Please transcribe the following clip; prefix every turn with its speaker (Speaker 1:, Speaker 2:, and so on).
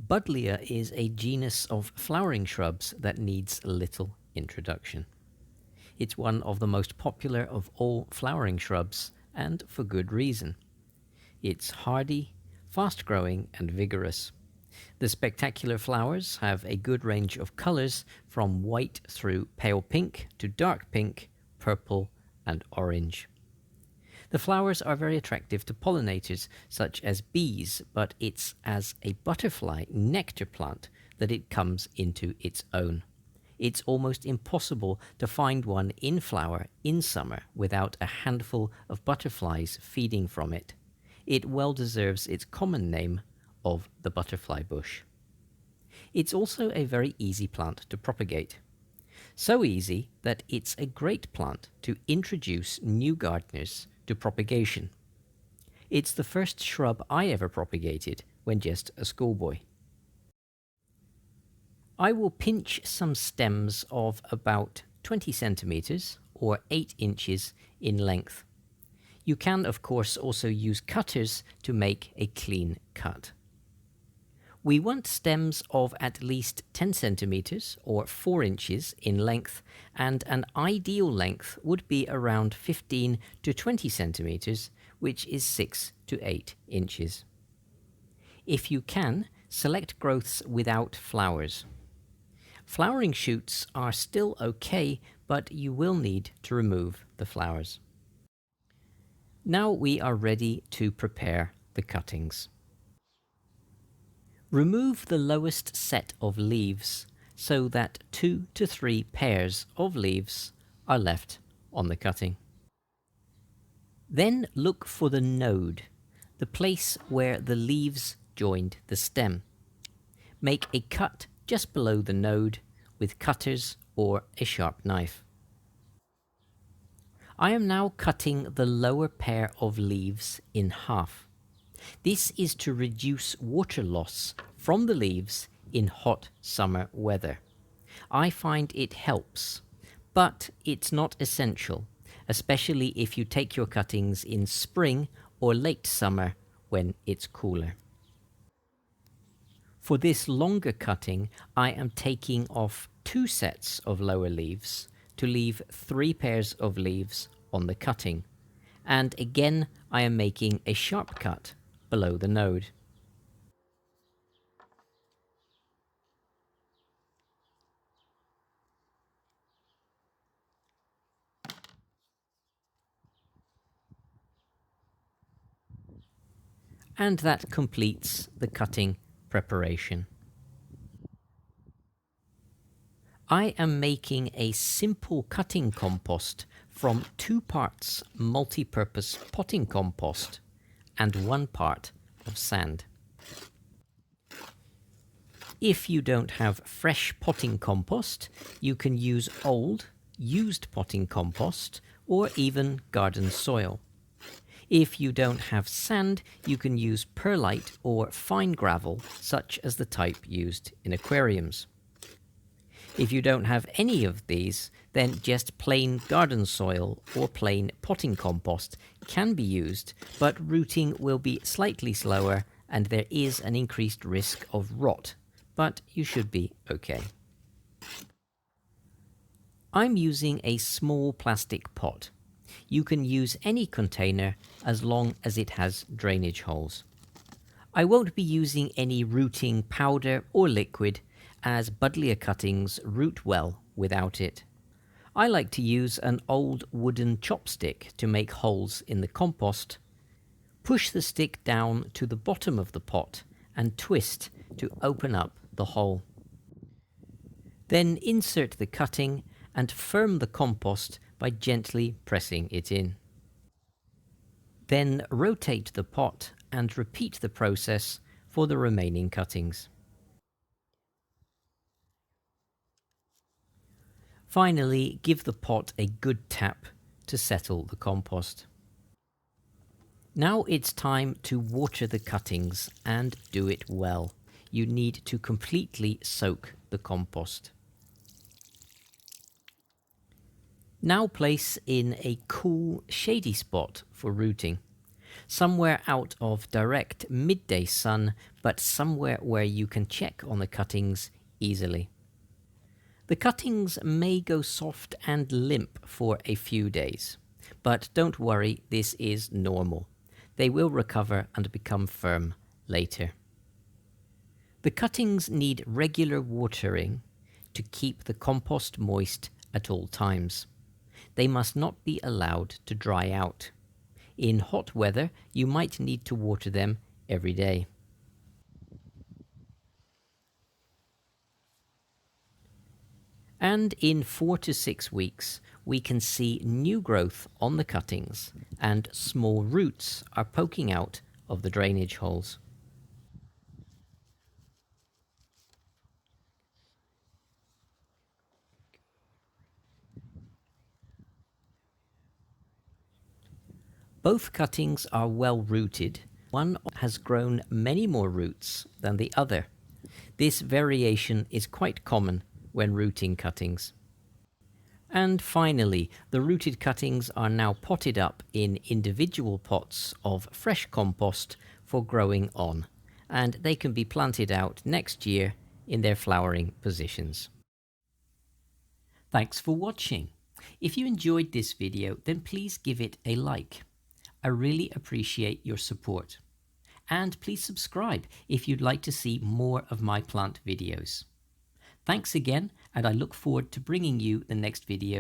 Speaker 1: Buddleia is a genus of flowering shrubs that needs little introduction. It's one of the most popular of all flowering shrubs, and for good reason. It's hardy, fast-growing and vigorous. The spectacular flowers have a good range of colors from white through pale pink to dark pink, purple and orange. The flowers are very attractive to pollinators such as bees, but it's as a butterfly nectar plant that it comes into its own. It's almost impossible to find one in flower in summer without a handful of butterflies feeding from it. It well deserves its common name of the butterfly bush. It's also a very easy plant to propagate. So easy that it's a great plant to introduce new gardeners to propagation. It's the first shrub I ever propagated when just a schoolboy. I will pinch some stems of about 20 centimeters or 8 inches in length. You can of course also use cutters to make a clean cut. We want stems of at least 10 centimeters or 4 inches in length, and an ideal length would be around 15 to 20 centimeters, which is 6 to 8 inches. If you can, select growths without flowers. Flowering shoots are still okay, but you will need to remove the flowers. Now we are ready to prepare the cuttings. Remove the lowest set of leaves so that 2 to 3 pairs of leaves are left on the cutting. Then look for the node, the place where the leaves joined the stem. Make a cut just below the node with cutters or a sharp knife. I am now cutting the lower pair of leaves in half. This is to reduce water loss from the leaves in hot summer weather. I find it helps, but it's not essential, especially if you take your cuttings in spring or late summer when it's cooler. For this longer cutting, I am taking off 2 sets of lower leaves to leave 3 pairs of leaves on the cutting, and again I am making a sharp cut below the node. And that completes the cutting preparation. I am making a simple cutting compost from 2 parts multi-purpose potting compost and 1 part of sand. If you don't have fresh potting compost, you can use old, used potting compost or even garden soil. If you don't have sand, you can use perlite or fine gravel, such as the type used in aquariums. If you don't have any of these, then just plain garden soil or plain potting compost can be used, but rooting will be slightly slower and there is an increased risk of rot, but you should be okay. I'm using a small plastic pot. You can use any container as long as it has drainage holes. I won't be using any rooting powder or liquid, as Buddleia cuttings root well without it. I like to use an old wooden chopstick to make holes in the compost. Push the stick down to the bottom of the pot and twist to open up the hole. Then insert the cutting and firm the compost by gently pressing it in. Then rotate the pot and repeat the process for the remaining cuttings. Finally, give the pot a good tap to settle the compost. Now it's time to water the cuttings and do it well. You need to completely soak the compost. Now place in a cool, shady spot for rooting. Somewhere out of direct midday sun, but somewhere where you can check on the cuttings easily. The cuttings may go soft and limp for a few days, but don't worry, this is normal. They will recover and become firm later. The cuttings need regular watering to keep the compost moist at all times. They must not be allowed to dry out. In hot weather, you might need to water them every day. And in 4 to 6 weeks, we can see new growth on the cuttings, and small roots are poking out of the drainage holes. Both cuttings are well rooted. One has grown many more roots than the other. This variation is quite common when rooting cuttings. And finally, the rooted cuttings are now potted up in individual pots of fresh compost for growing on, and they can be planted out next year in their flowering positions. Thanks for watching. If you enjoyed this video, then please give it a like. I really appreciate your support. And please subscribe if you'd like to see more of my plant videos. Thanks again, and I look forward to bringing you the next video